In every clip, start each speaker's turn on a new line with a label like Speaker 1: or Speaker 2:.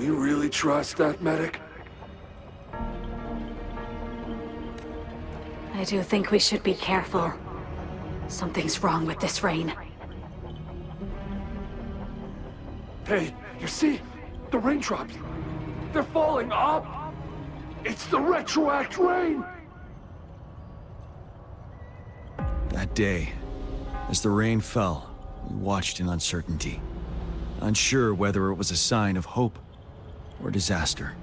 Speaker 1: you really trust that medic?
Speaker 2: I do think we should be careful. Something's wrong with this rain.
Speaker 1: Hey, you see? The raindrops. They're falling up! It's the retroact rain!
Speaker 3: That day, as the rain fell, we watched in uncertainty, unsure whether it was a sign of hope or disaster.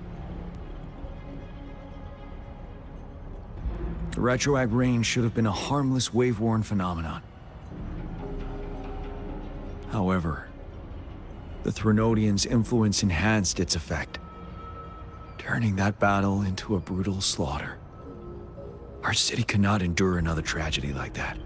Speaker 3: The retroact rain should have been a harmless wave-worn phenomenon. However, the Threnodians' influence enhanced its effect, turning that battle into a brutal slaughter. Our city could not endure another tragedy like that.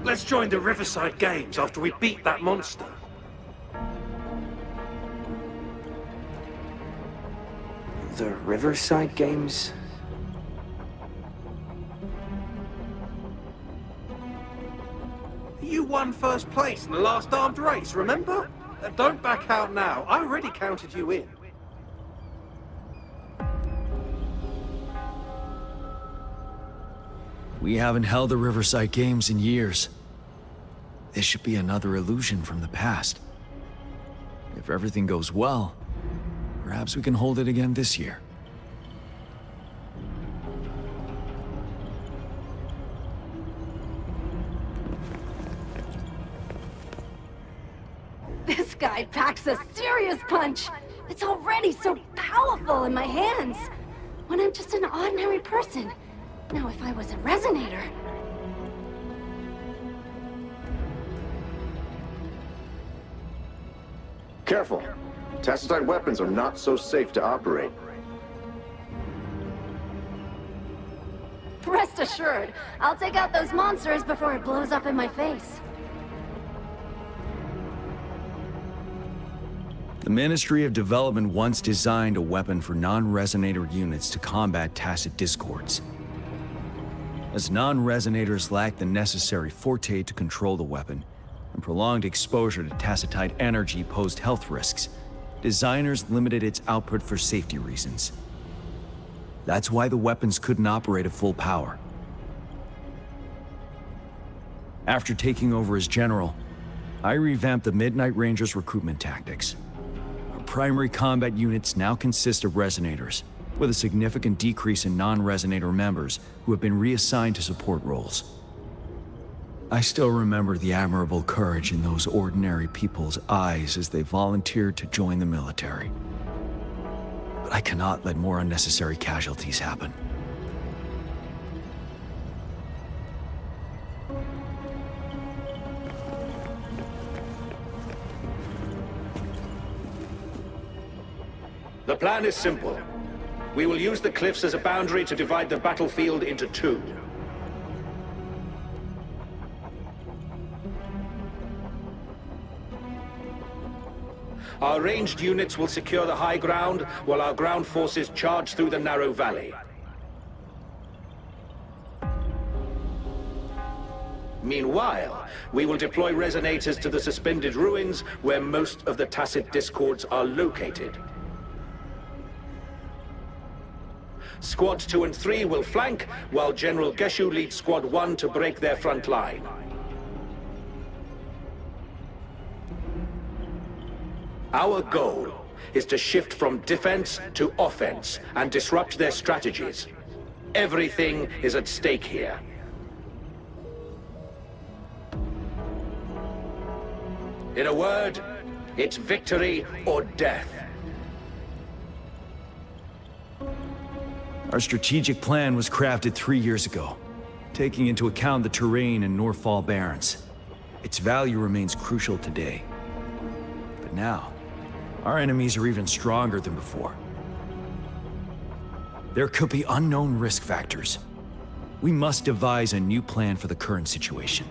Speaker 4: Let's join the Riverside Games after we beat that monster.
Speaker 5: The Riverside Games?
Speaker 4: You won first place in the last armed race, remember? Don't back out now. I already counted you in.
Speaker 3: We haven't held the Riverside Games in years. This should be another illusion from the past. If everything goes well, perhaps we can hold it again this year.
Speaker 2: This guy packs a serious punch! It's already so powerful in my hands! When I'm just an ordinary person. Now if I was a resonator...
Speaker 6: Careful. Tacitite weapons are not so safe to operate.
Speaker 2: Rest assured, I'll take out those monsters before it blows up in my face.
Speaker 3: The Ministry of Development once designed a weapon for non-resonator units to combat tacit discords. As non-resonators lack the necessary forte to control the weapon, and prolonged exposure to tacitite energy posed health risks, designers limited its output for safety reasons. That's why the weapons couldn't operate at full power. After taking over as general, I revamped the Midnight Rangers' recruitment tactics. Our primary combat units now consist of resonators, with a significant decrease in non-resonator members who have been reassigned to support roles. I still remember the admirable courage in those ordinary people's eyes as they volunteered to join the military. But I cannot let more unnecessary casualties happen.
Speaker 4: The plan is simple. We will use the cliffs as a boundary to divide the battlefield into two. Our ranged units will secure the high ground, while our ground forces charge through the narrow valley. Meanwhile, we will deploy resonators to the suspended ruins, where most of the tacit discords are located. Squad 2 and 3 will flank, while General Geshu leads Squad 1 to break their front line. Our goal is to shift from defense to offense and disrupt their strategies. Everything is at stake here. In a word, it's victory or death.
Speaker 3: Our strategic plan was crafted 3 years ago, taking into account the terrain in Northfall Barrens. Its value remains crucial today. But now, our enemies are even stronger than before. There could be unknown risk factors. We must devise a new plan for the current situation.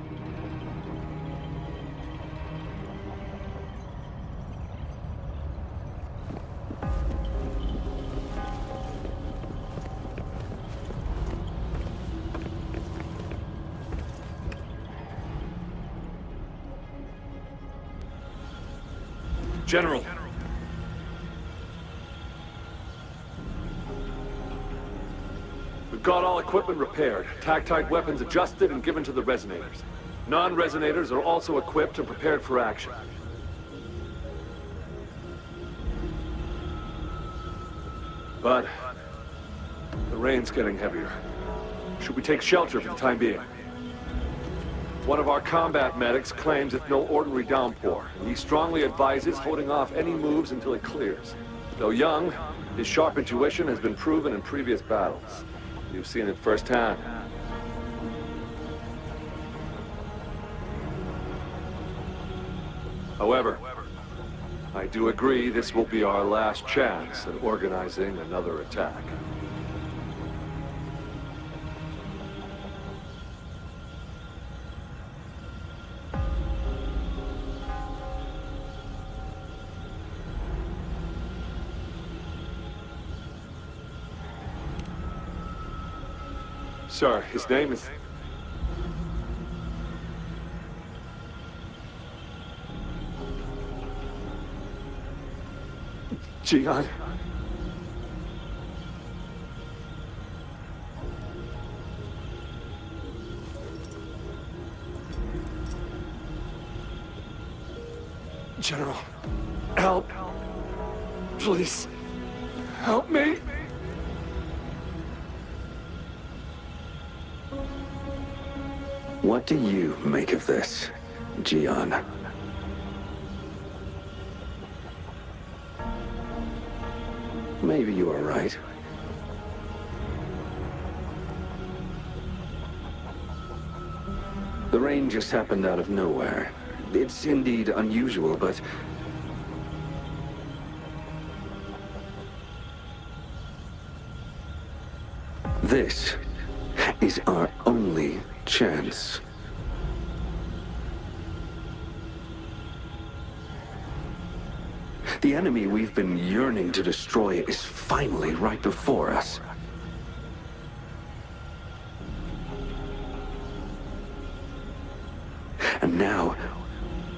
Speaker 1: General. We've got all equipment repaired, tactite weapons adjusted and given to the resonators. Non-resonators are also equipped and prepared for action. But the rain's getting heavier. Should we take shelter for the time being? One of our combat medics claims it's no ordinary downpour, and he strongly advises holding off any moves until it clears. Though young, his sharp intuition has been proven in previous battles. You've seen it firsthand. However, I do agree this will be our last chance at organizing another attack. Sir, his name is... Gian. General, help. Please, help me.
Speaker 5: What do you make of this, Gian? Maybe you are right. The rain just happened out of nowhere. It's indeed unusual, but... this is our only chance. The enemy we've been yearning to destroy is finally right before us. And now,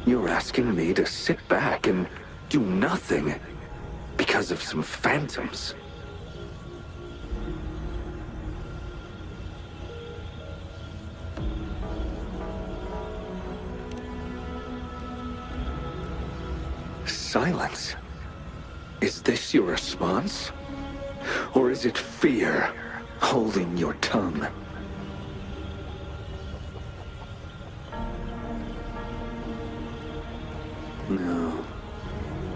Speaker 5: you're asking me to sit back and do nothing because of some phantoms. Silence? Is this your response? Or is it fear holding your tongue? No.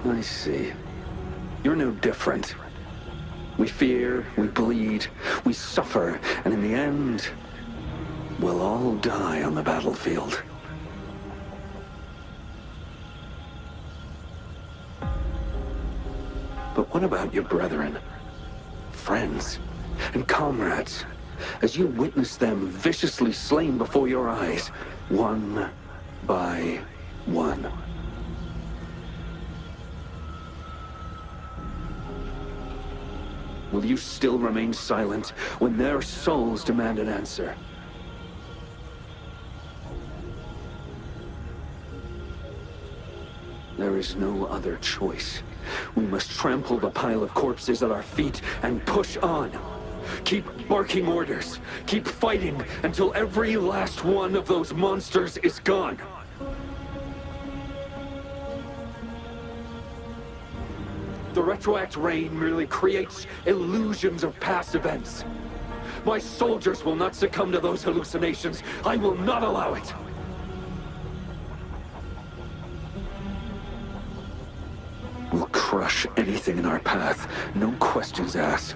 Speaker 5: I see. You're no different. We fear, we bleed, we suffer, and in the end, we'll all die on the battlefield. But what about your brethren, friends, and comrades, as you witness them viciously slain before your eyes, one by one? Will you still remain silent when their souls demand an answer? There is no other choice. We must trample the pile of corpses at our feet and push on. Keep barking orders. Keep fighting until every last one of those monsters is gone. The retroact rain merely creates illusions of past events. My soldiers will not succumb to those hallucinations. I will not allow it. We'll crush anything in our path, no questions asked.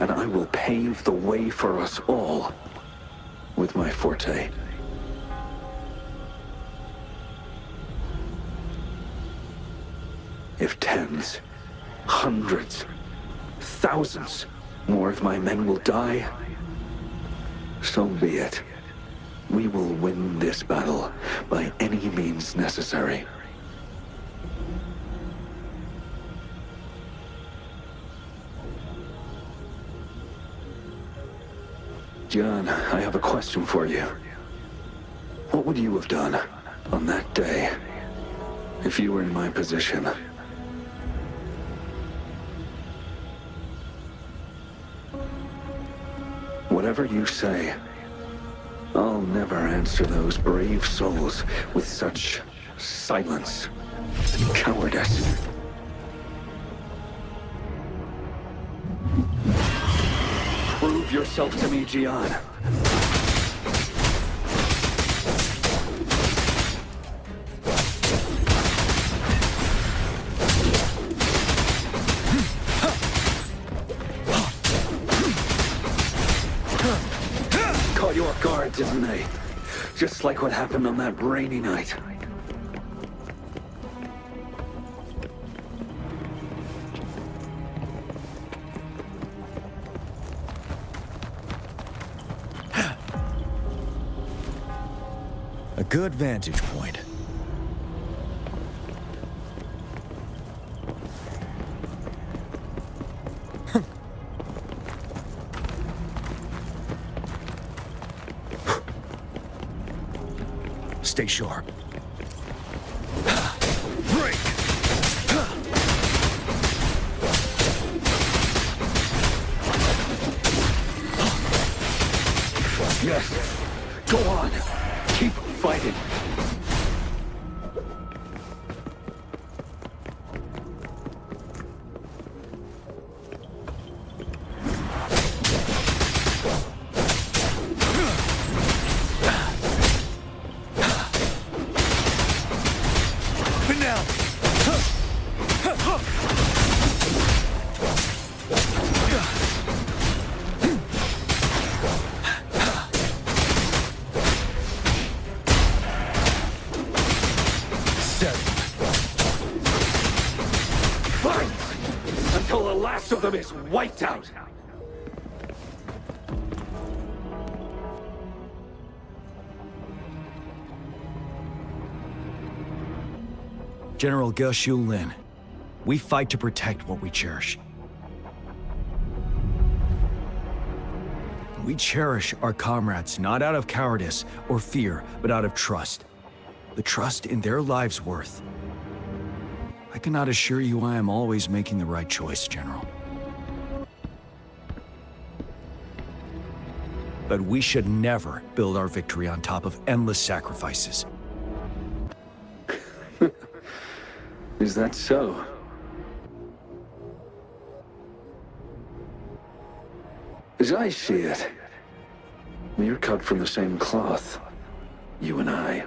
Speaker 5: And I will pave the way for us all with my forte. If tens, hundreds, thousands more of my men will die, so be it. We will win this battle by any means necessary. John, I have a question for you. What would you have done on that day If you were in my position, whatever you say, I'll never answer those brave souls with such silence and cowardice. Prove yourself to me, Gian. Caught you off guard, didn't they? Just like what happened on that rainy night.
Speaker 3: A good vantage point. Stay sharp. Break!
Speaker 5: Yes. Go on. Keep fighting. Until the last of them is wiped out!
Speaker 3: General Ge Lin, we fight to protect what we cherish. We cherish our comrades not out of cowardice or fear, but out of trust. The trust in their lives' worth. I cannot assure you I am always making the right choice, General. But we should never build our victory on top of endless sacrifices.
Speaker 5: Is that so? As I see it, we're cut from the same cloth, you and I.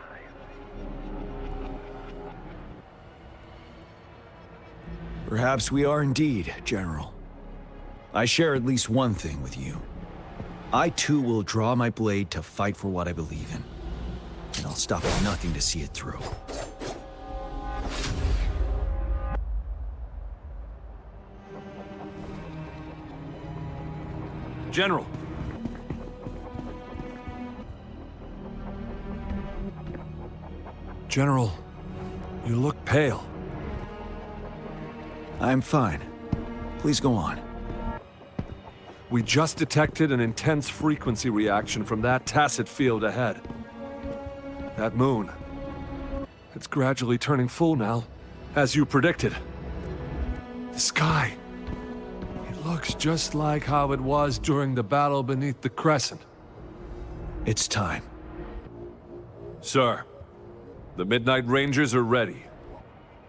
Speaker 3: Perhaps we are indeed, General. I share at least one thing with you. I too will draw my blade to fight for what I believe in. And I'll stop at nothing to see it through.
Speaker 1: General! General, you look pale.
Speaker 3: I'm fine. Please go on.
Speaker 1: We just detected an intense frequency reaction from that tacit field ahead. That moon. It's gradually turning full now, as you predicted. The sky. It looks just like how it was during the battle beneath the Crescent.
Speaker 3: It's time.
Speaker 1: Sir, the Midnight Rangers are ready.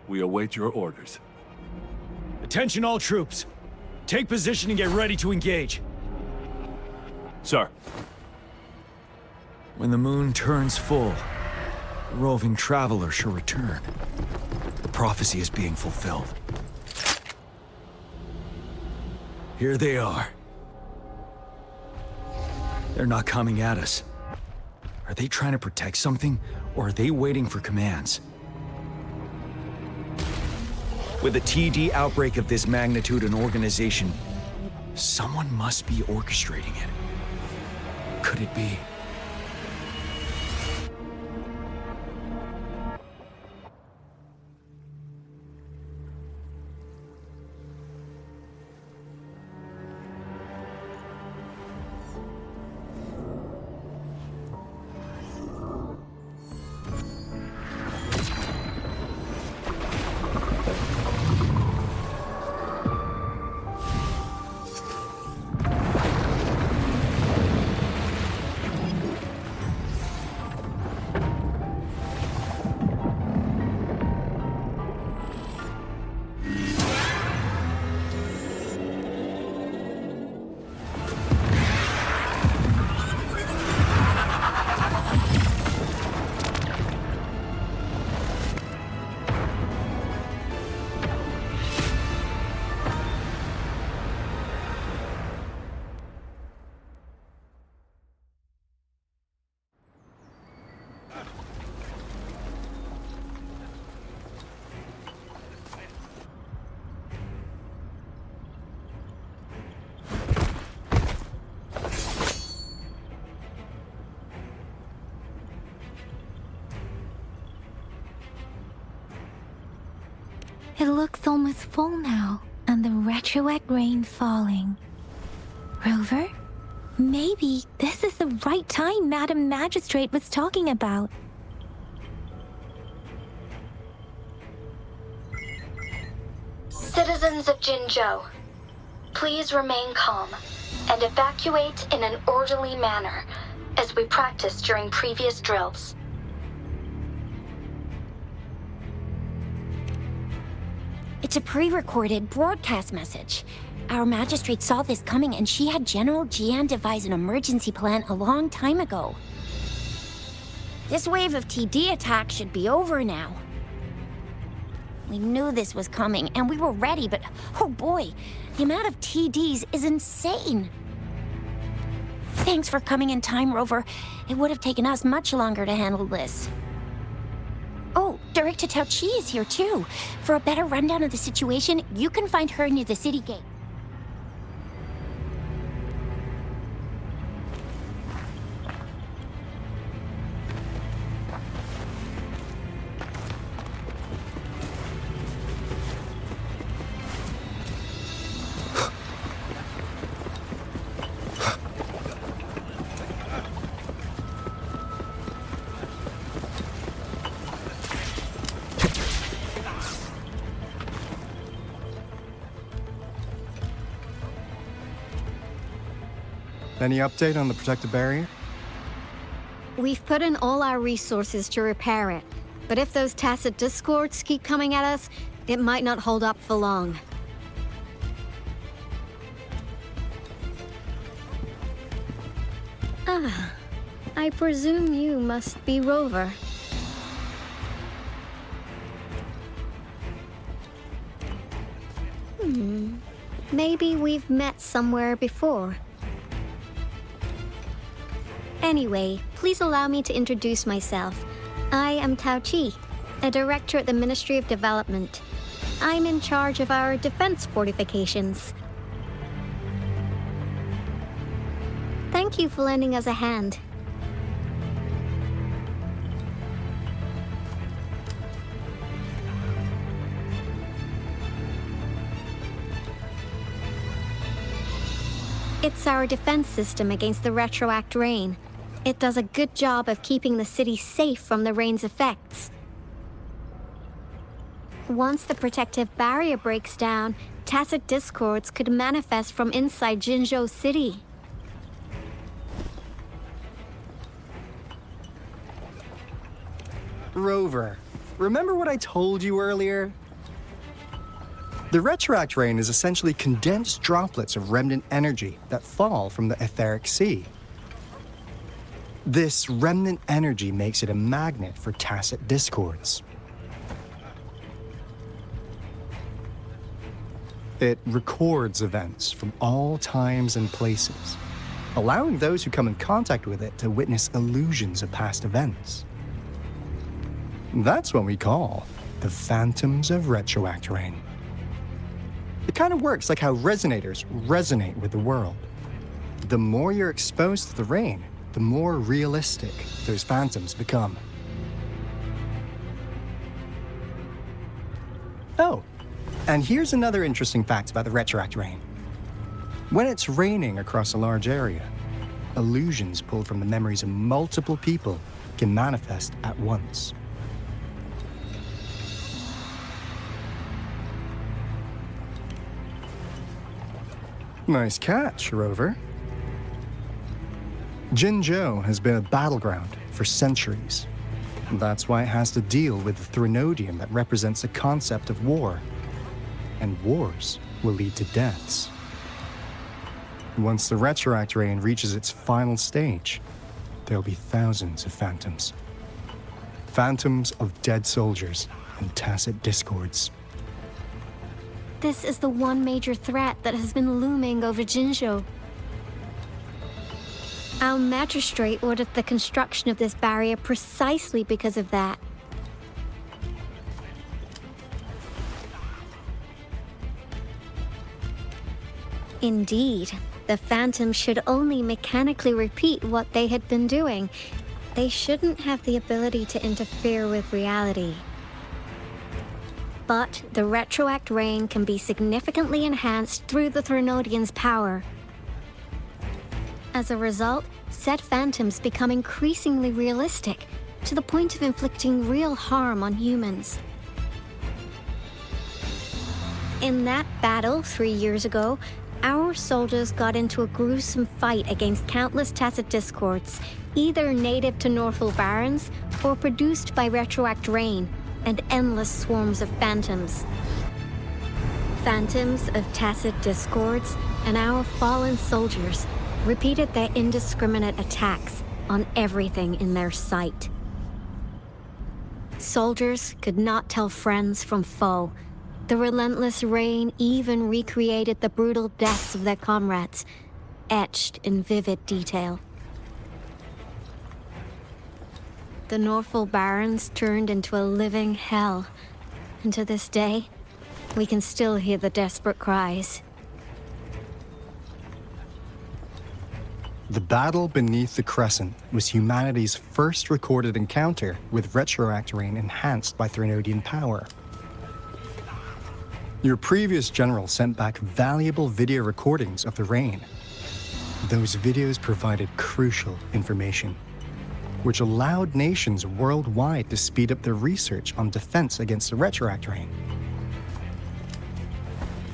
Speaker 1: We await your orders.
Speaker 3: Attention all troops. Take position and get ready to engage.
Speaker 1: Sir.
Speaker 3: When the moon turns full, the roving traveler shall return. The prophecy is being fulfilled. Here they are. They're not coming at us. Are they trying to protect something, or are they waiting for commands? With a TD outbreak of this magnitude and organization, someone must be orchestrating it. Could it be?
Speaker 7: It looks almost full now, and the retroact rain falling. Rover? Maybe this is the right time Madam Magistrate was talking about.
Speaker 8: Citizens of Jinzhou, please remain calm and evacuate in an orderly manner, as we practiced during previous drills.
Speaker 9: It's a pre-recorded broadcast message. Our magistrate saw this coming and she had General Jian devise an emergency plan a long time ago. This wave of TD attacks should be over now. We knew this was coming and we were ready, but oh boy, the amount of TDs is insane. Thanks for coming in time, Rover. It would have taken us much longer to handle this. Oh, Director Tao Chi is here too. For a better rundown of the situation, you can find her near the city gate.
Speaker 10: Any update on the protective barrier?
Speaker 11: We've put in all our resources to repair it, but if those tacit discords keep coming at us, it might not hold up for long. Ah, I presume you must be Rover. Maybe we've met somewhere before. Anyway, please allow me to introduce myself. I am Tao Chi, a director at the Ministry of Development. I'm in charge of our defense fortifications. Thank you for lending us a hand. It's our defense system against the retroact rain. It does a good job of keeping the city safe from the rain's effects. Once the protective barrier breaks down, tacit discords could manifest from inside Jinzhou City.
Speaker 10: Rover, remember what I told you earlier? The retroact rain is essentially condensed droplets of remnant energy that fall from the etheric sea. This remnant energy makes it a magnet for tacit discords. It records events from all times and places, allowing those who come in contact with it to witness illusions of past events. That's what we call the phantoms of retroact rain. It kind of works like how resonators resonate with the world. The more you're exposed to the rain, the more realistic those phantoms become. Oh, and here's another interesting fact about the retroact rain. When it's raining across a large area, illusions pulled from the memories of multiple people can manifest at once. Nice catch, Rover. Jinzhou has been a battleground for centuries. That's why it has to deal with the Threnodium that represents the concept of war. And wars will lead to deaths. Once the retroact rain reaches its final stage, there'll be thousands of phantoms. Phantoms of dead soldiers and tacit discords.
Speaker 11: This is the one major threat that has been looming over Jinzhou. Our magistrate ordered the construction of this barrier precisely because of that. Indeed, the Phantoms should only mechanically repeat what they had been doing. They shouldn't have the ability to interfere with reality. But the retroact rain can be significantly enhanced through the Threnodian's power. As a result, said phantoms become increasingly realistic, to the point of inflicting real harm on humans. In that battle 3 years ago, our soldiers got into a gruesome fight against countless Tacet Discords, either native to Northel Barrens or produced by retroact rain and endless swarms of phantoms. Phantoms of Tacet Discords and our fallen soldiers repeated their indiscriminate attacks on everything in their sight. Soldiers could not tell friends from foe. The relentless rain even recreated the brutal deaths of their comrades, etched in vivid detail. The Northel Barrens turned into a living hell, and to this day, we can still hear the desperate cries.
Speaker 10: The battle beneath the Crescent was humanity's first recorded encounter with retroact rain enhanced by Threnodian power. Your previous general sent back valuable video recordings of the rain. Those videos provided crucial information, which allowed nations worldwide to speed up their research on defense against the retroact rain.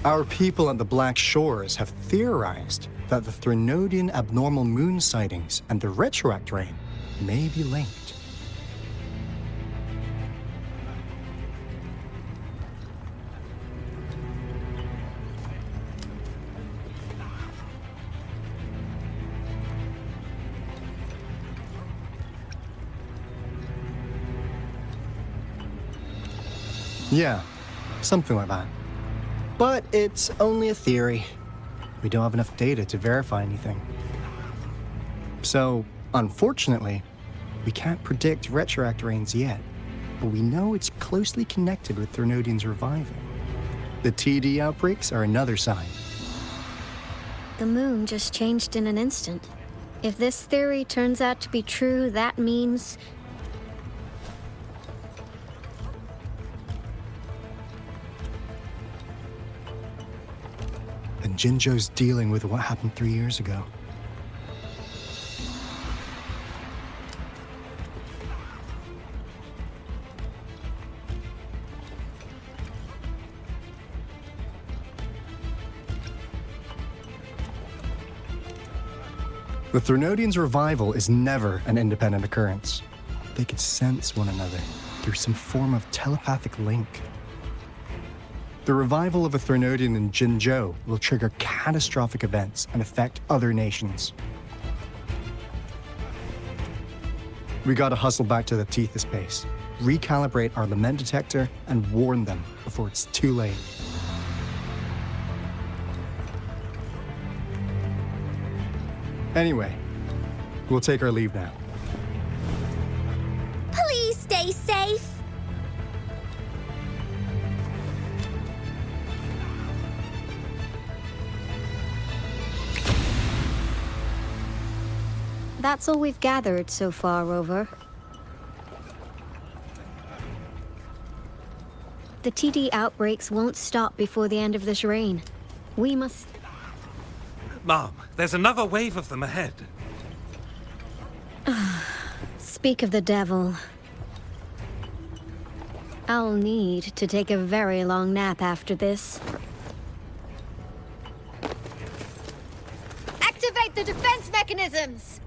Speaker 10: Our people at the Black Shores have theorized that the Threnodian abnormal moon sightings and the retroact rain may be linked. Yeah, something like that. But it's only a theory. We don't have enough data to verify anything. So, unfortunately, we can't predict retroact rains yet, but we know it's closely connected with Threnodian's reviving. The TD outbreaks are another sign.
Speaker 11: The moon just changed in an instant. If this theory turns out to be true, that means...
Speaker 10: then Jinzhou's dealing with what happened 3 years ago. The Threnodians' revival is never an independent occurrence. They could sense one another through some form of telepathic link. The revival of a Threnodian in Jinzhou will trigger catastrophic events and affect other nations. We gotta hustle back to the Tethys base, recalibrate our lament detector, and warn them before it's too late. Anyway, we'll take our leave now.
Speaker 9: Please stay safe.
Speaker 11: That's all we've gathered so far, Rover. The TD outbreaks won't stop before the end of this reign. We must...
Speaker 12: Mom, there's another wave of them ahead.
Speaker 11: Speak of the devil. I'll need to take a very long nap after this.
Speaker 2: Activate the defense mechanisms!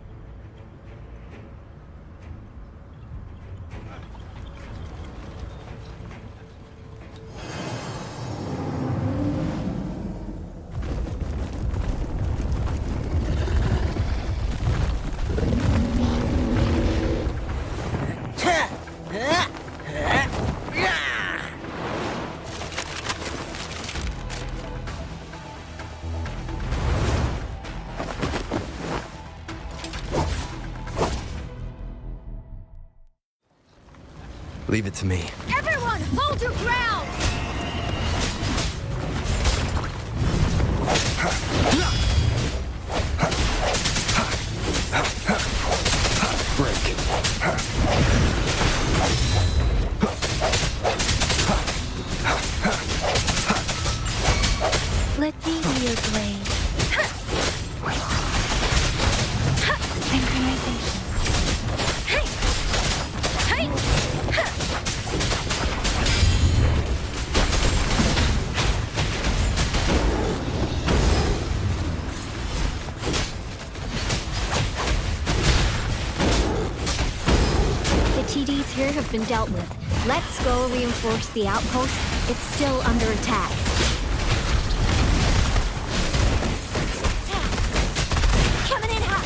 Speaker 3: Leave it to me.
Speaker 2: Everyone, hold your ground!
Speaker 3: Break.
Speaker 11: been dealt with. Let's go reinforce the outpost. It's still under attack.
Speaker 9: Coming in hot!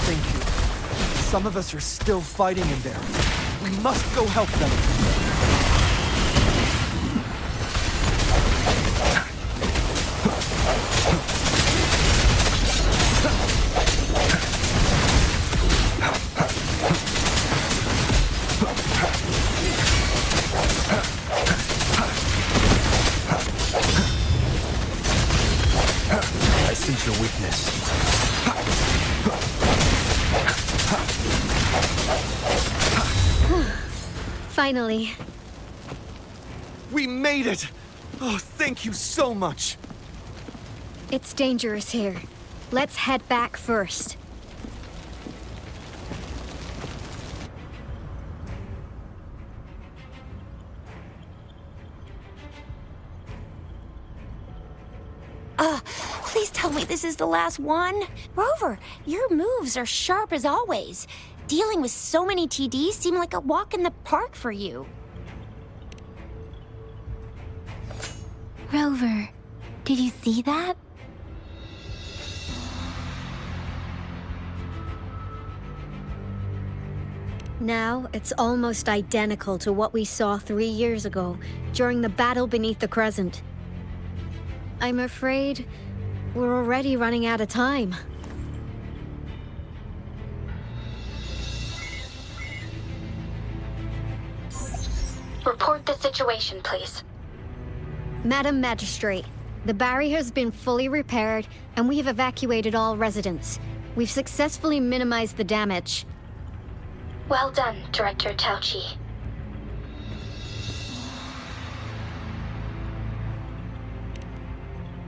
Speaker 13: Thank you. Some of us are still fighting in there. We must go help them.
Speaker 3: I sense your weakness.
Speaker 11: Finally.
Speaker 13: We made it! Oh, thank you so much!
Speaker 11: It's dangerous here. Let's head back first.
Speaker 9: Please tell me this is the last one. Rover, your moves are sharp as always. Dealing with so many TDs seemed like a walk in the park for you.
Speaker 7: Rover, did you see that?
Speaker 11: Now, it's almost identical to what we saw 3 years ago, during the battle beneath the Crescent. I'm afraid we're already running out of time.
Speaker 8: Report the situation, please.
Speaker 11: Madam Magistrate, the barrier has been fully repaired, and we have evacuated all residents. We've successfully minimized the damage.
Speaker 8: Well done, Director Tauchi.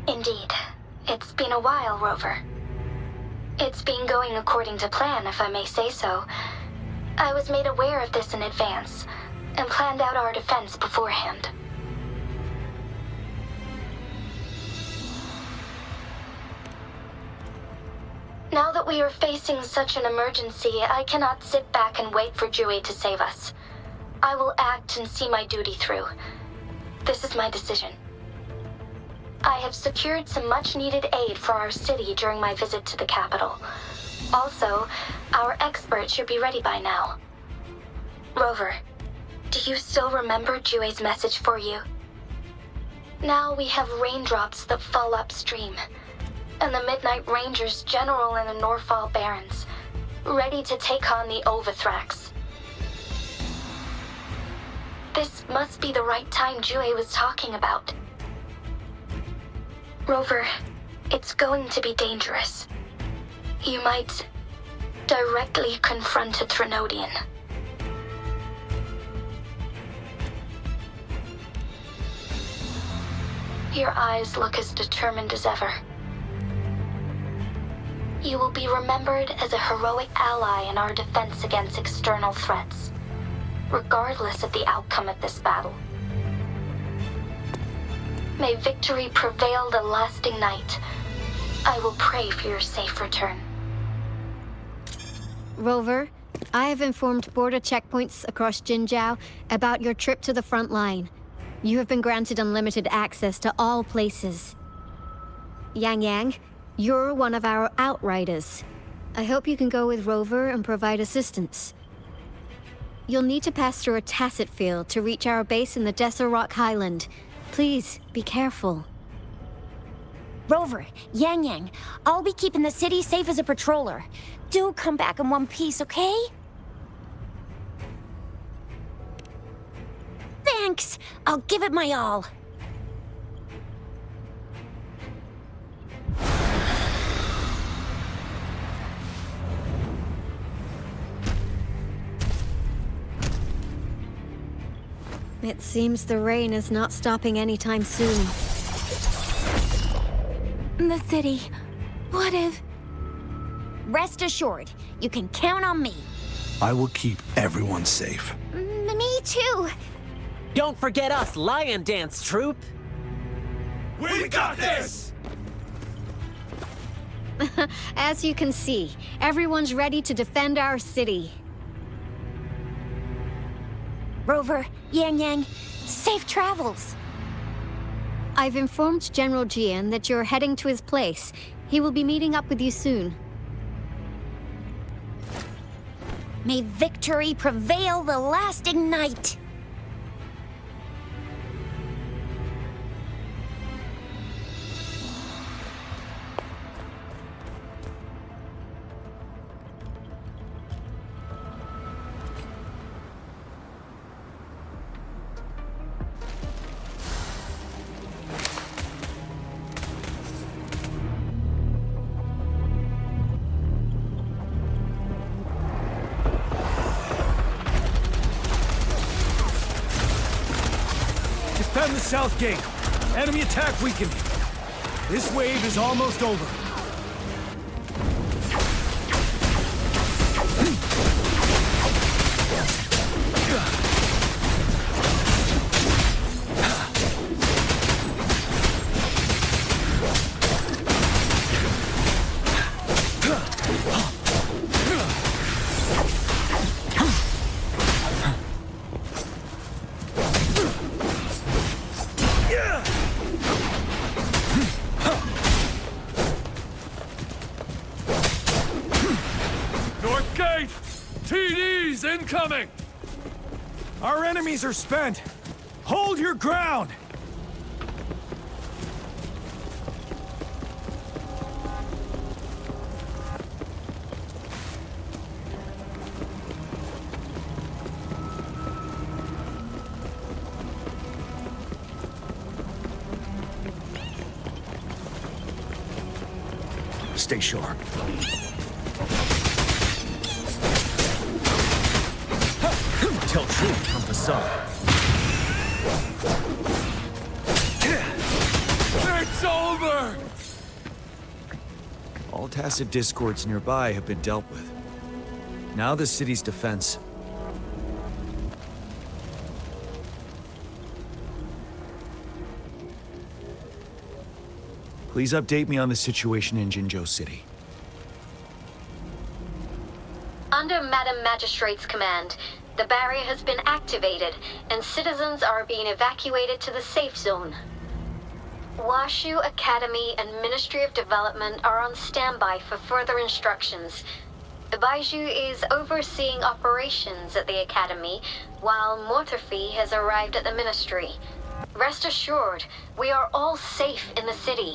Speaker 8: Indeed. It's been a while, Rover. It's been going according to plan, if I may say so. I was made aware of this in advance, and planned out our defense beforehand. Now that we are facing such an emergency, I cannot sit back and wait for Dewey to save us. I will act and see my duty through. This is my decision. I have secured some much-needed aid for our city during my visit to the capital. Also, our expert should be ready by now. Rover, do you still remember Dewey's message for you? Now we have raindrops that fall upstream, and the Midnight Rangers general in the Norfall Barrens, ready to take on the Overthrax. This must be the right time Dewey was talking about. Rover, it's going to be dangerous. You might directly confront a Trinodian. Your eyes look as determined as ever. You will be remembered as a heroic ally in our defense against external threats, regardless of the outcome of this battle. May victory prevail the lasting night. I will pray for your safe return.
Speaker 11: Rover, I have informed border checkpoints across Jinjiao about your trip to the front line. You have been granted unlimited access to all places. Yang Yang, you're one of our outriders. I hope you can go with Rover and provide assistance. You'll need to pass through a tacit field to reach our base in the Desert Rock Highland. Please, be careful.
Speaker 9: Rover, Yang Yang, I'll be keeping the city safe as a patroller. Do come back in one piece, okay? Thanks! I'll give it my all.
Speaker 11: It seems the rain is not stopping anytime soon.
Speaker 7: The city. What if...
Speaker 9: Rest assured, you can count on me.
Speaker 14: I will keep everyone safe.
Speaker 9: Me too.
Speaker 15: Don't forget us, Lion Dance Troop.
Speaker 12: We got this!
Speaker 11: As you can see, everyone's ready to defend our city.
Speaker 9: Rover, Yang Yang, safe travels.
Speaker 11: I've informed General Jian that you're heading to his place. He will be meeting up with you soon.
Speaker 9: May victory prevail the lasting night.
Speaker 3: Defend the south gate. Enemy attack weakened. This wave is almost over.
Speaker 1: North Gate! TDs incoming!
Speaker 3: Our enemies are spent. Hold your ground! Stay sharp. Tell truth from facade.
Speaker 1: It's over!
Speaker 3: All tacit discords nearby have been dealt with. Now the city's defense. Please update me on the situation in Jinzhou City.
Speaker 8: Under Madam Magistrate's command, the barrier has been activated, and citizens are being evacuated to the safe zone. Washu Academy and Ministry of Development are on standby for further instructions. Baiju is overseeing operations at the Academy, while Mortarfi has arrived at the Ministry. Rest assured, we are all safe in the city.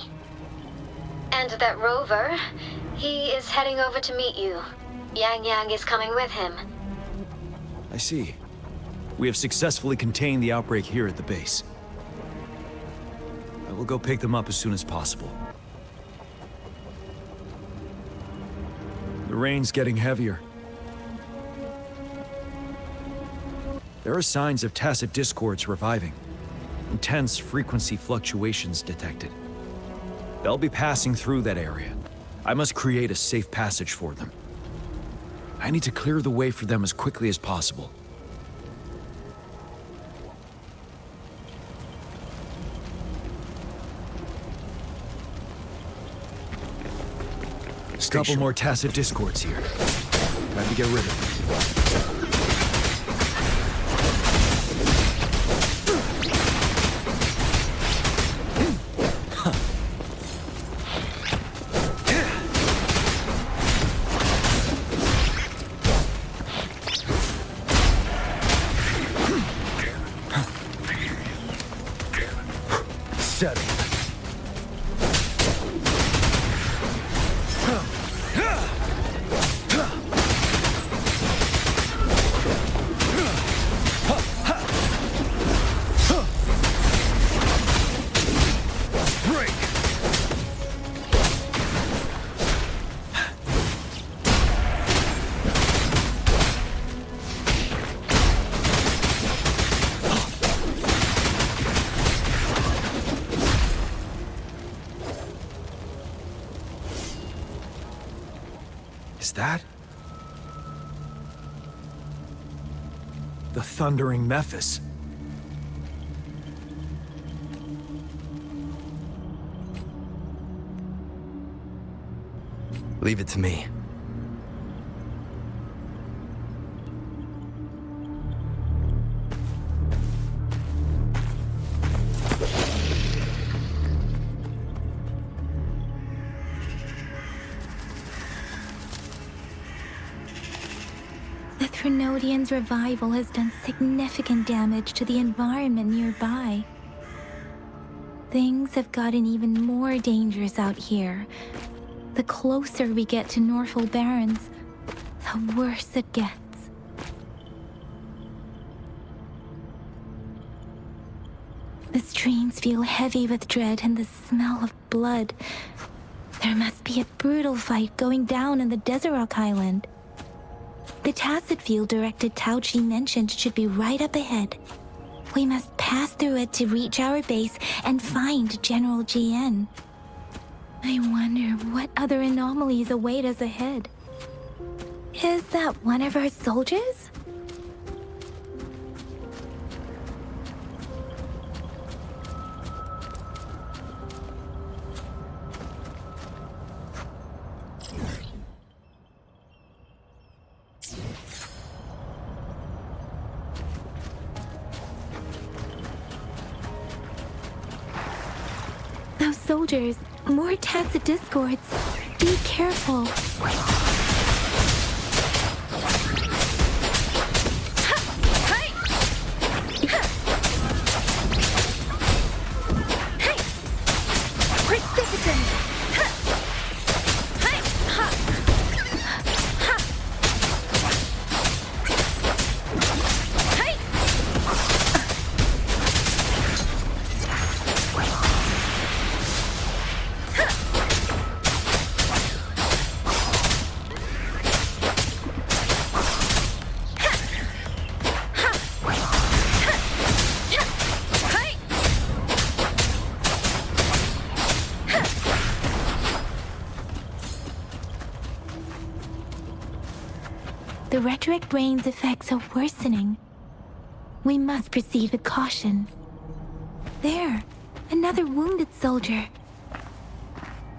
Speaker 8: And that Rover, he is heading over to meet you. Yang Yang is coming with him.
Speaker 3: I see. We have successfully contained the outbreak here at the base. I will go pick them up as soon as possible. The rain's getting heavier. There are signs of tacit discords reviving. Intense frequency fluctuations detected. They'll be passing through that area. I must create a safe passage for them. I need to clear the way for them as quickly as possible. A couple more tacit discords here. Time to get rid of them. Is that? The Thundering Mephis.
Speaker 16: Leave it to me.
Speaker 7: The Threnodian's revival has done significant damage to the environment nearby. Things have gotten even more dangerous out here. The closer we get to Norfolk Barrens, the worse it gets. The streams feel heavy with dread and the smell of blood. There must be a brutal fight going down in the Desert Rock Island. The Tacit field directed Tauchi mentioned should be right up ahead. We must pass through it to reach our base and find General GN. I wonder what other anomalies await us ahead. Is that one of our soldiers? Those soldiers, more Tacit discords. Be careful. The Retroact Brain's effects are worsening. We must proceed with caution. There, another wounded soldier.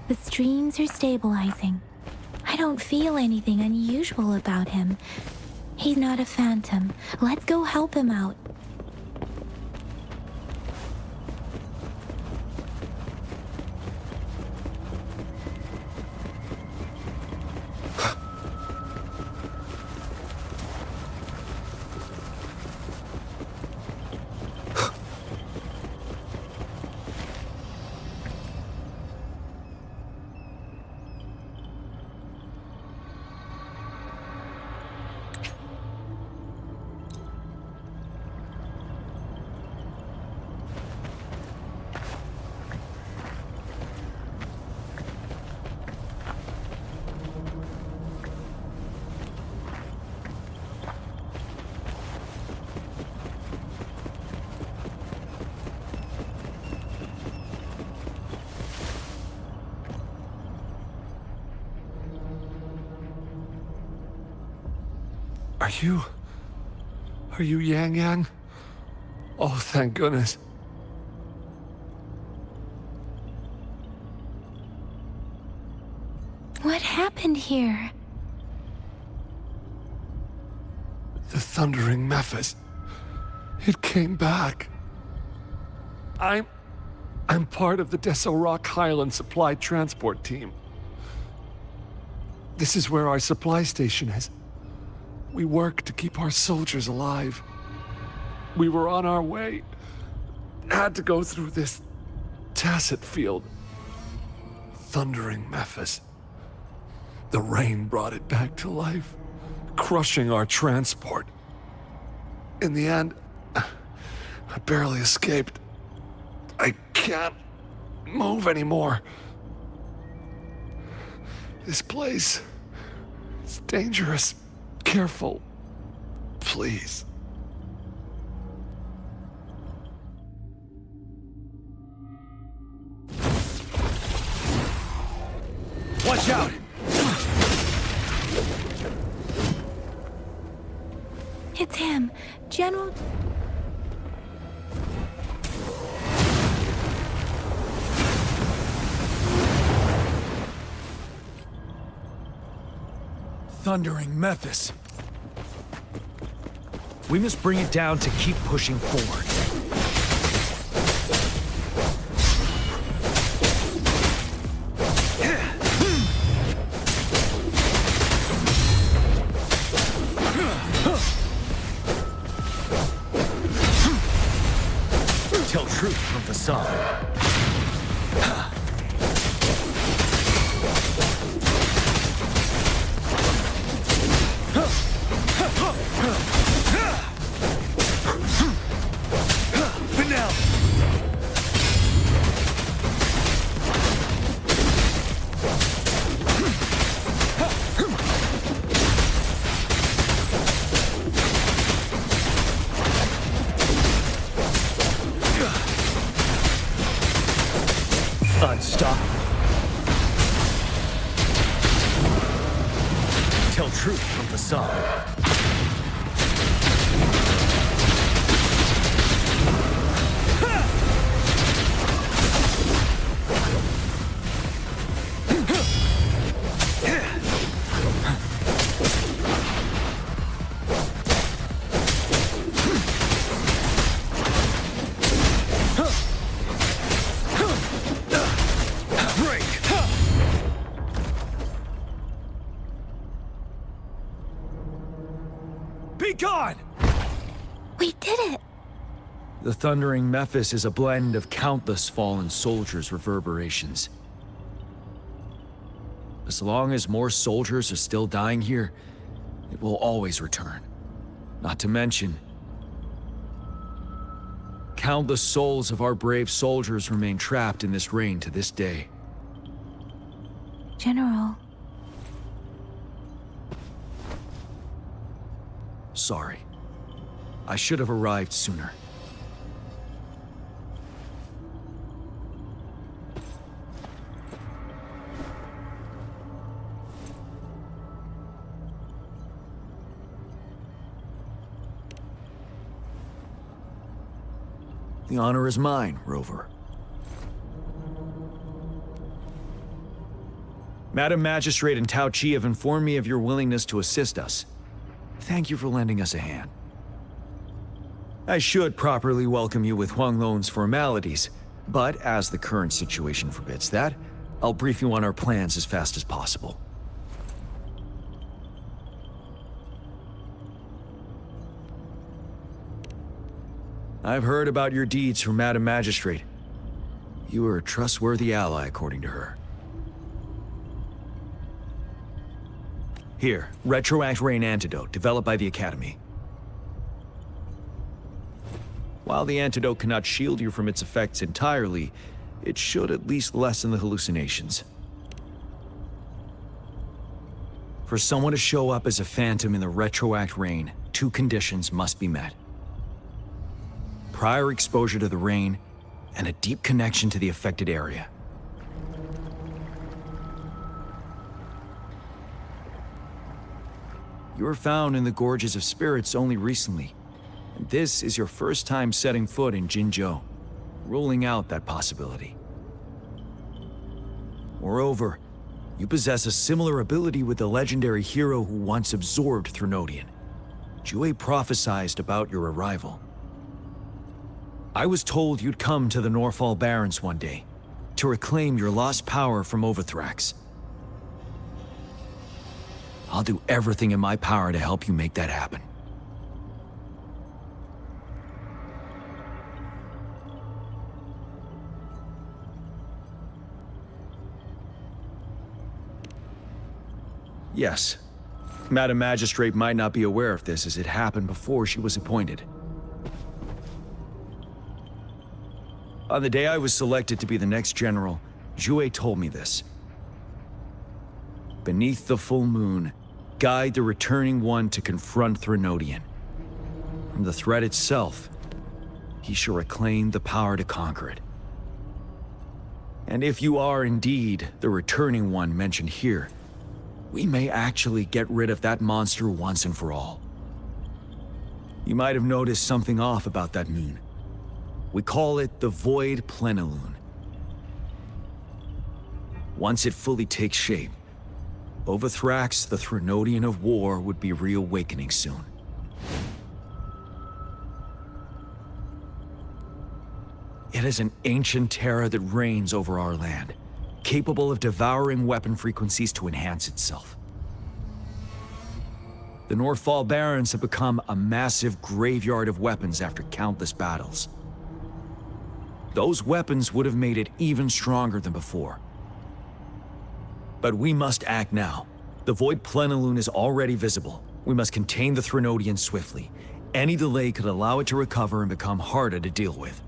Speaker 7: The streams are stabilizing. I don't feel anything unusual about him. He's not a phantom. Let's go help him out.
Speaker 1: Are you Yang Yang? Oh, thank goodness.
Speaker 7: What happened here?
Speaker 1: The Thundering Mephis. It came back. I'm part of the Desert Rock Highland supply transport team. This is where our supply station is. We work to keep our soldiers alive. We were on our way. Had to go through this Tacit field. Thundering Mephis. The rain brought it back to life, crushing our transport. In the end, I barely escaped. I can't move anymore. This place is dangerous. Careful, please.
Speaker 3: Watch out!
Speaker 7: It's him, General...
Speaker 3: Thundering Memphis. We must bring it down to keep pushing forward. Tell truth from facade. Unstoppable. Tell truth from facade. Be gone!
Speaker 7: We did it!
Speaker 3: The Thundering Memphis is a blend of countless fallen soldiers' reverberations. As long as more soldiers are still dying here, it will always return. Not to mention, countless souls of our brave soldiers remain trapped in this rain to this day.
Speaker 7: General.
Speaker 3: Sorry. I should have arrived sooner. The honor is mine, Rover. Madam Magistrate and Tao Chi have informed me of your willingness to assist us. Thank you for lending us a hand. I should properly welcome you with Huang Lon's formalities, but as the current situation forbids that, I'll brief you on our plans as fast as possible. I've heard about your deeds from Madam Magistrate. You are a trustworthy ally, according to her. Here, Retroact Rain Antidote, developed by the Academy. While the antidote cannot shield you from its effects entirely, it should at least lessen the hallucinations. For someone to show up as a phantom in the Retroact Rain, 2 conditions must be met. Prior exposure to the rain, and a deep connection to the affected area. You were found in the Gorges of Spirits only recently, and this is your first time setting foot in Jinzhou, ruling out that possibility. Moreover, you possess a similar ability with the legendary hero who once absorbed Threnodian. Jue prophesied about your arrival. I was told you'd come to the Norfall Barrens one day, to reclaim your lost power from Overthrax. I'll do everything in my power to help you make that happen. Yes, Madam Magistrate might not be aware of this as it happened before she was appointed. On the day I was selected to be the next general, Jue told me this. Beneath the full moon, guide the returning one to confront Threnodian. From the threat itself, he shall reclaim the power to conquer it. And if you are indeed the returning one mentioned here, we may actually get rid of that monster once and for all. You might have noticed something off about that moon. We call it the Void Plenilune. Once it fully takes shape, Overthrax, the Threnodian of war, would be reawakening soon. It is an ancient terror that reigns over our land, capable of devouring weapon frequencies to enhance itself. The Northfall Barrens have become a massive graveyard of weapons after countless battles. Those weapons would have made it even stronger than before. But we must act now. The Void Plenilune is already visible. We must contain the Threnodian swiftly. Any delay could allow it to recover and become harder to deal with.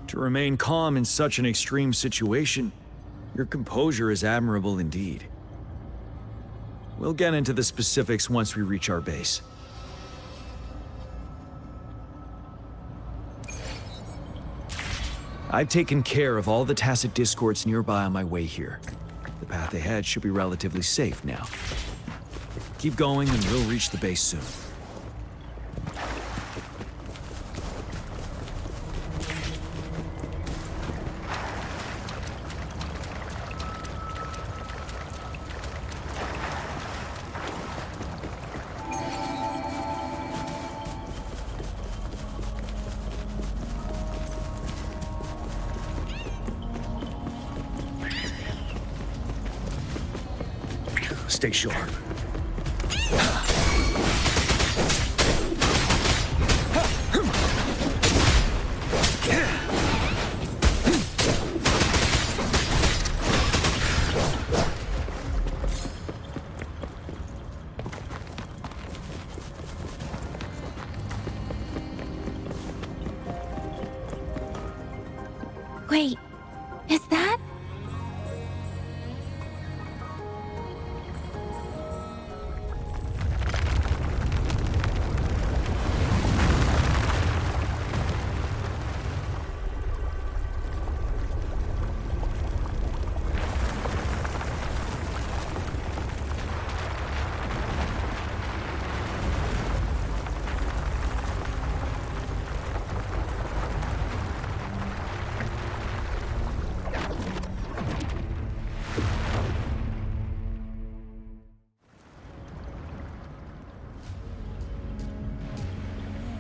Speaker 3: To remain calm in such an extreme situation, your composure is admirable indeed. We'll get into the specifics once we reach our base. I've taken care of all the tacit discords nearby on my way here. The path ahead should be relatively safe now. Keep going and we'll reach the base soon. Stay sharp.
Speaker 7: Wait, is that?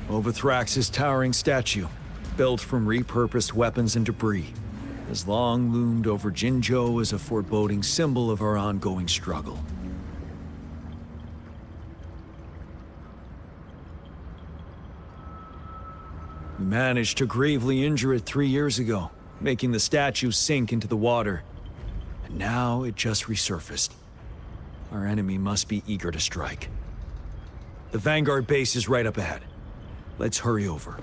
Speaker 3: Overthrax's towering statue, built from repurposed weapons and debris, has long loomed over Jinzhou as a foreboding symbol of our ongoing struggle. We managed to gravely injure it 3 years ago, making the statue sink into the water. And now it just resurfaced. Our enemy must be eager to strike. The Vanguard base is right up ahead. Let's hurry over.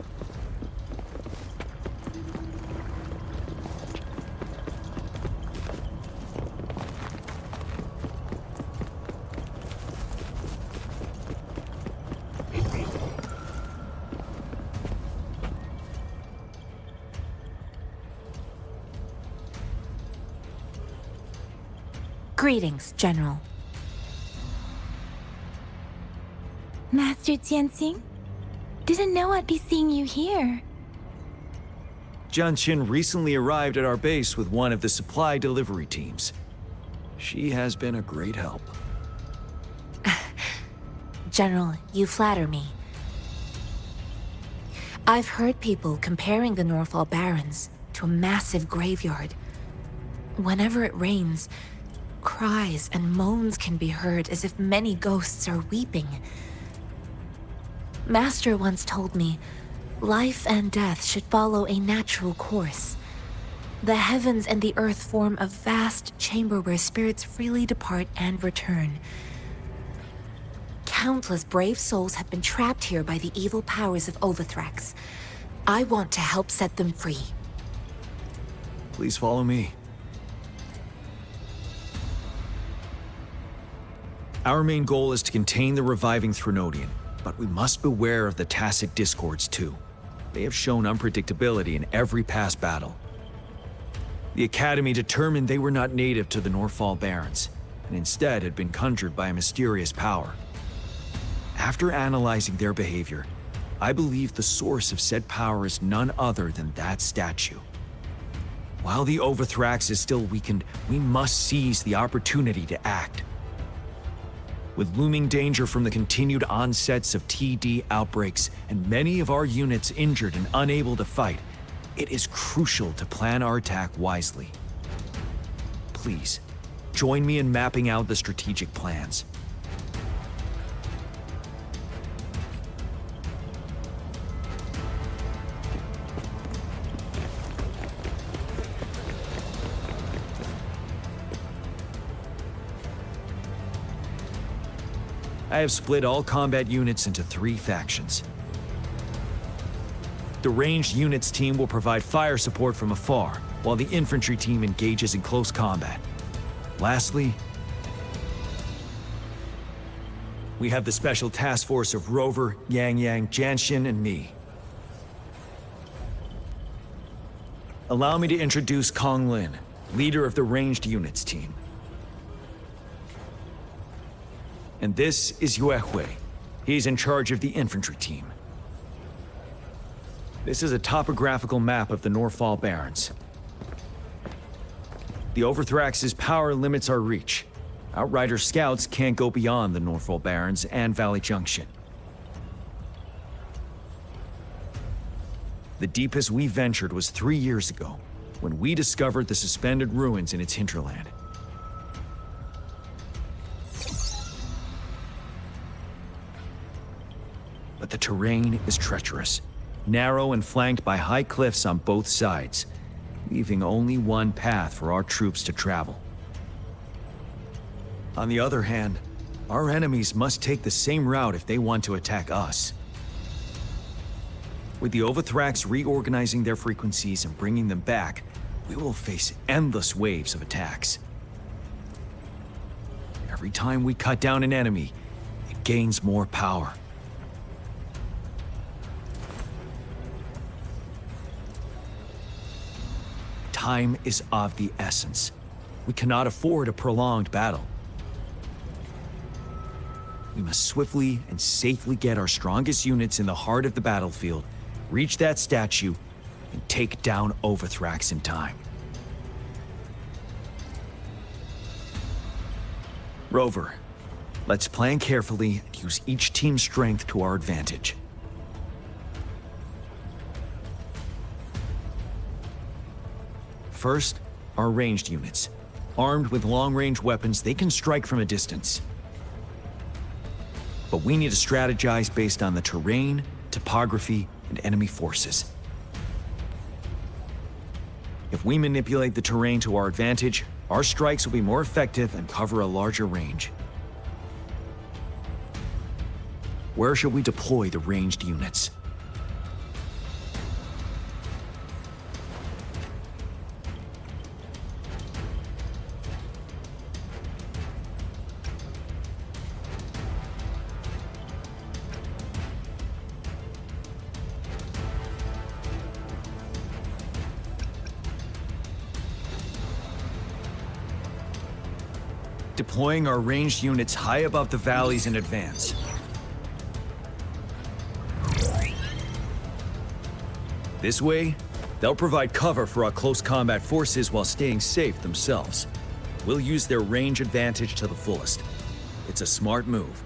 Speaker 16: Greetings, General.
Speaker 7: Master Jianxing? Didn't know I'd be seeing you here.
Speaker 3: Jian Qin recently arrived at our base with one of the supply delivery teams. She has been a great help.
Speaker 16: General, you flatter me. I've heard people comparing the Northfall Barrens to a massive graveyard. Whenever it rains, cries and moans can be heard as if many ghosts are weeping. Master once told me, life and death should follow a natural course. The heavens and the earth form a vast chamber where spirits freely depart and return. Countless brave souls have been trapped here by the evil powers of Overthrax. I want to help set them free.
Speaker 3: Please follow me. Our main goal is to contain the reviving Threnodian, but we must beware of the tacit discords too. They have shown unpredictability in every past battle. The Academy determined they were not native to the Northfall Barrens, and instead had been conjured by a mysterious power. After analyzing their behavior, I believe the source of said power is none other than that statue. While the Overthrax is still weakened, we must seize the opportunity to act. With looming danger from the continued onsets of TD outbreaks and many of our units injured and unable to fight, it is crucial to plan our attack wisely. Please, join me in mapping out the strategic plans. I have split all combat units into 3 factions. The ranged units team will provide fire support from afar, while the infantry team engages in close combat. Lastly, we have the special task force of Rover, Yang Yang, Janshin, and me. Allow me to introduce Kong Lin, leader of the ranged units team. And this is Yue Hui. He's in charge of the infantry team. This is a topographical map of the Norfall Barrens. The Overthrax's power limits our reach. Outrider scouts can't go beyond the Norfall Barrens and Valley Junction. The deepest we ventured was 3 years ago, when we discovered the suspended ruins in its hinterland. But the terrain is treacherous, narrow and flanked by high cliffs on both sides, leaving only one path for our troops to travel. On the other hand, our enemies must take the same route if they want to attack us. With the Overthrax reorganizing their frequencies and bringing them back, we will face endless waves of attacks. Every time we cut down an enemy, it gains more power. Time is of the essence. We cannot afford a prolonged battle. We must swiftly and safely get our strongest units in the heart of the battlefield, reach that statue, and take down Overthrax in time. Rover, let's plan carefully and use each team's strength to our advantage. First, our ranged units. Armed with long-range weapons, they can strike from a distance. But we need to strategize based on the terrain, topography, and enemy forces. If we manipulate the terrain to our advantage, our strikes will be more effective and cover a larger range. Where should we deploy the ranged units? Deploying our ranged units high above the valleys in advance. This way, they'll provide cover for our close combat forces while staying safe themselves. We'll use their range advantage to the fullest. It's a smart move.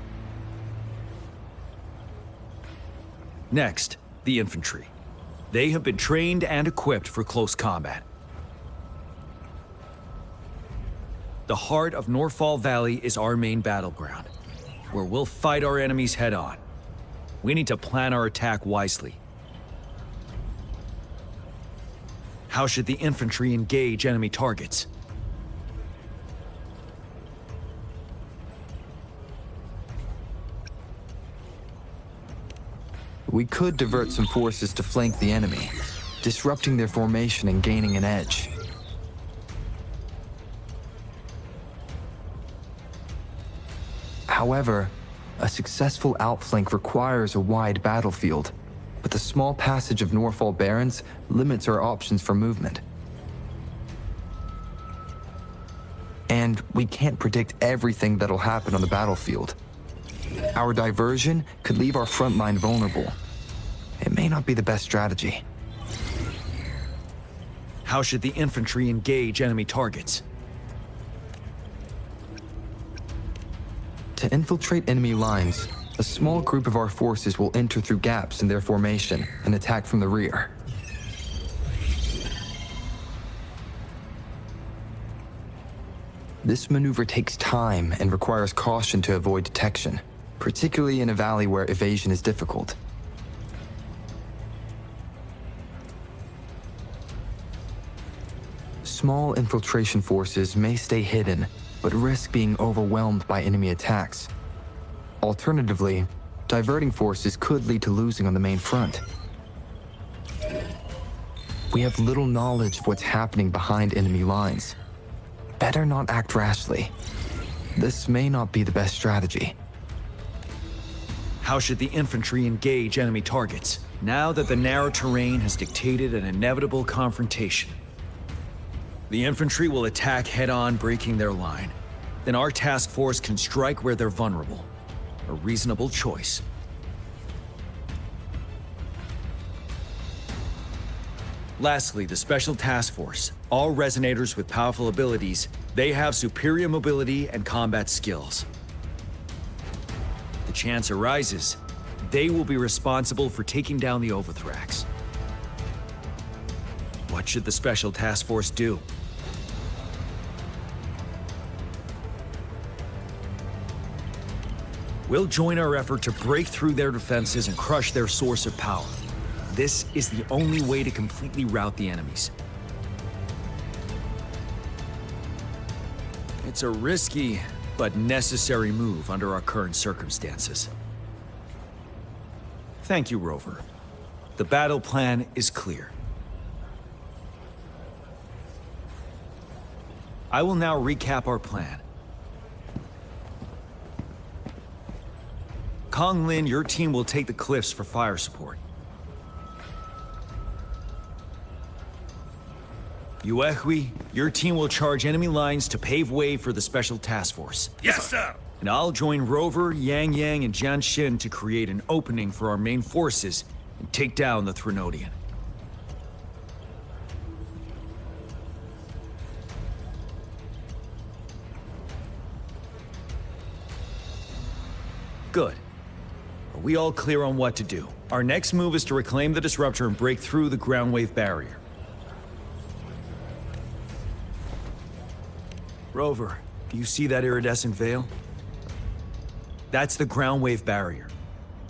Speaker 3: Next, the infantry. They have been trained and equipped for close combat. The heart of Norfall Valley is our main battleground, where we'll fight our enemies head-on. We need to plan our attack wisely. How should the infantry engage enemy targets?
Speaker 17: We could divert some forces to flank the enemy, disrupting their formation and gaining an edge. However, a successful outflank requires a wide battlefield, but the small passage of Norfall Barrens limits our options for movement. And we can't predict everything that'll happen on the battlefield. Our diversion could leave our front line vulnerable. may not be the best strategy.
Speaker 3: How should the infantry engage enemy targets?
Speaker 17: To infiltrate enemy lines, a small group of our forces will enter through gaps in their formation and attack from the rear. This maneuver takes time and requires caution to avoid detection, particularly in a valley where evasion is difficult. Small infiltration forces may stay hidden, but risk being overwhelmed by enemy attacks. Alternatively, diverting forces could lead to losing on the main front. We have little knowledge of what's happening behind enemy lines. Better not act rashly. This may not be the best strategy.
Speaker 3: How should the infantry engage enemy targets, now that the narrow terrain has dictated an inevitable confrontation? The infantry will attack head-on, breaking their line. Then our task force can strike where they're vulnerable. A reasonable choice. Lastly, the Special Task Force. All resonators with powerful abilities, they have superior mobility and combat skills. If the chance arises, they will be responsible for taking down the Overthrax. What should the Special Task Force do? We'll join our effort to break through their defenses and crush their source of power. This is the only way to completely rout the enemies. It's a risky, but necessary move under our current circumstances. Thank you, Rover. The battle plan is clear. I will now recap our plan. Kong Lin, your team will take the cliffs for fire support. Yuehui, your team will charge enemy lines to pave way for the Special Task Force.
Speaker 12: Yes, sir!
Speaker 3: And I'll join Rover, Yang Yang, and Jian Xin to create an opening for our main forces and take down the Threnodian. Good. Are we all clear on what to do? Our next move is to reclaim the Disruptor and break through the ground wave barrier. Rover, do you see that iridescent veil? That's the ground wave barrier.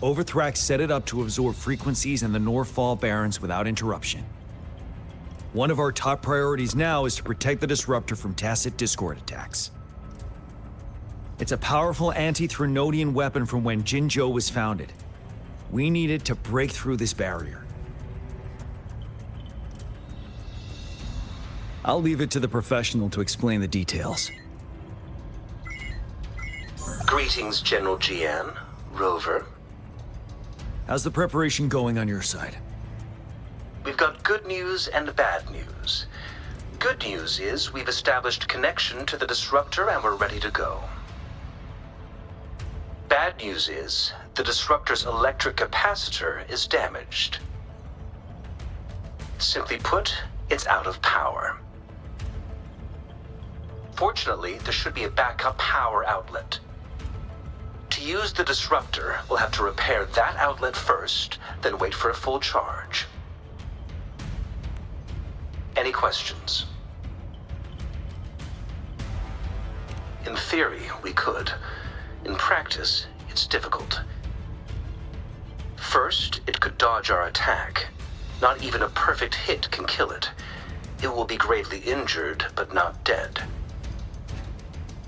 Speaker 3: Overthrax set it up to absorb frequencies in the Northfall Barrens without interruption. One of our top priorities now is to protect the Disruptor from tacit Discord attacks. It's a powerful anti-Threnodian weapon from when Jinzhou was founded. We need it to break through this barrier. I'll leave it to the professional to explain the details.
Speaker 18: Greetings, General Jian. Rover.
Speaker 3: How's the preparation going on your side?
Speaker 18: We've got good news and bad news. Good news is we've established connection to the Disruptor and we're ready to go. Bad news is the Disruptor's electric capacitor is damaged. Simply put, it's out of power. Fortunately, there should be a backup power outlet. To use the Disruptor, we'll have to repair that outlet first, then wait for a full charge. Any questions? In theory, we could. In practice, it's difficult. First, it could dodge our attack. Not even a perfect hit can kill it. It will be gravely injured, but not dead.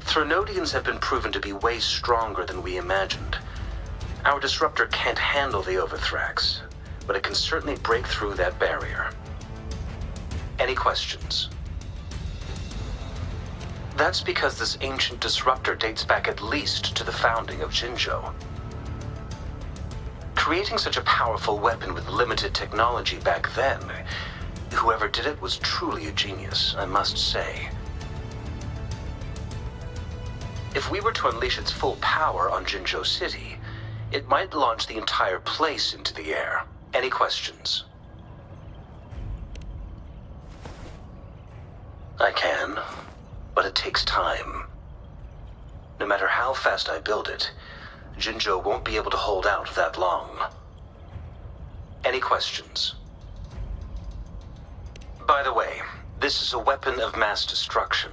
Speaker 18: Threnodians have been proven to be way stronger than we imagined. Our Disruptor can't handle the Overthrax, but it can certainly break through that barrier. Any questions? That's because this ancient Disruptor dates back at least to the founding of Jinzhou. Creating such a powerful weapon with limited technology back then, whoever did it was truly a genius, I must say. If we were to unleash its full power on Jinzhou City, it might launch the entire place into the air, Any questions? I can, but it takes time. No matter how fast I build it, Jinzhou won't be able to hold out that long. Any questions? By the way, this is a weapon of mass destruction.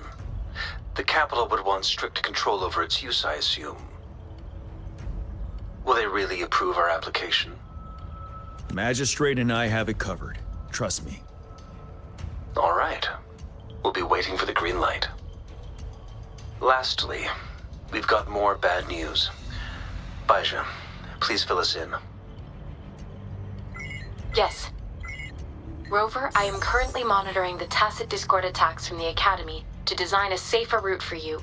Speaker 18: The capital would want strict control over its use, I assume. Will they really approve our application?
Speaker 3: Magistrate and I have it covered. Trust me.
Speaker 18: All right. We'll be waiting for the green light. Lastly, we've got more bad news. Baizha, please fill us in.
Speaker 16: Yes. Rover, I am currently monitoring the tacit discord attacks from the Academy to design a safer route for you.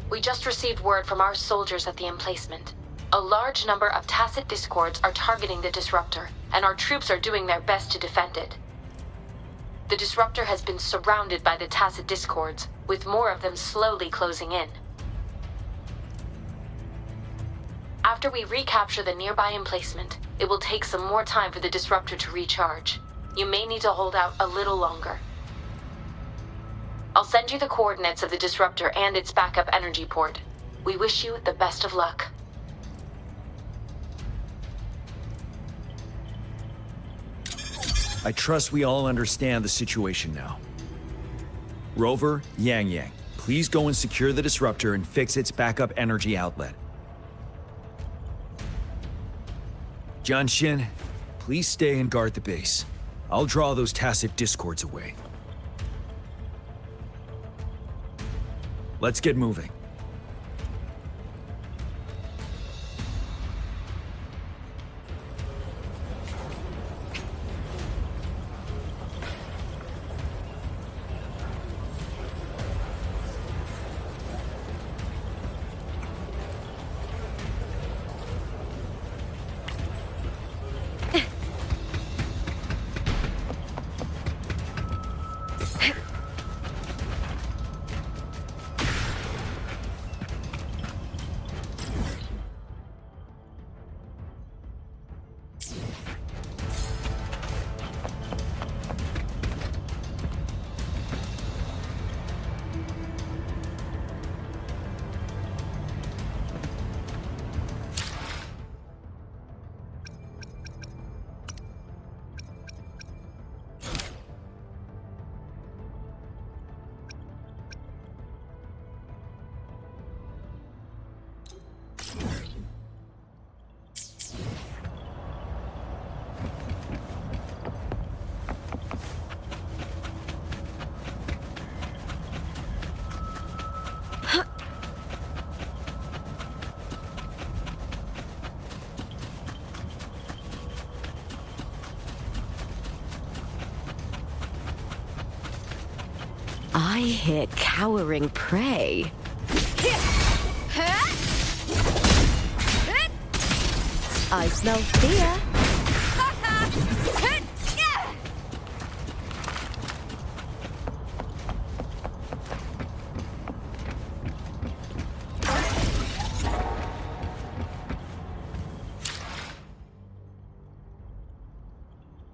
Speaker 16: We just received word from our soldiers at the emplacement. A large number of tacit discords are targeting the disruptor, and our troops are doing their best to defend it. The disruptor has been surrounded by the tacit discords, with more of them slowly closing in. After we recapture the nearby emplacement, it will take some more time for the disruptor to recharge. You may need to hold out a little longer. I'll send you the coordinates of the disruptor and its backup energy port. We wish you the best of luck.
Speaker 3: I trust we all understand the situation now. Rover, Yang, please go and secure the disruptor and fix its backup energy outlet. Jianxin, please stay and guard the base. I'll draw those tacit discords away. Let's get moving.
Speaker 19: I hit cowering prey. I smell fear.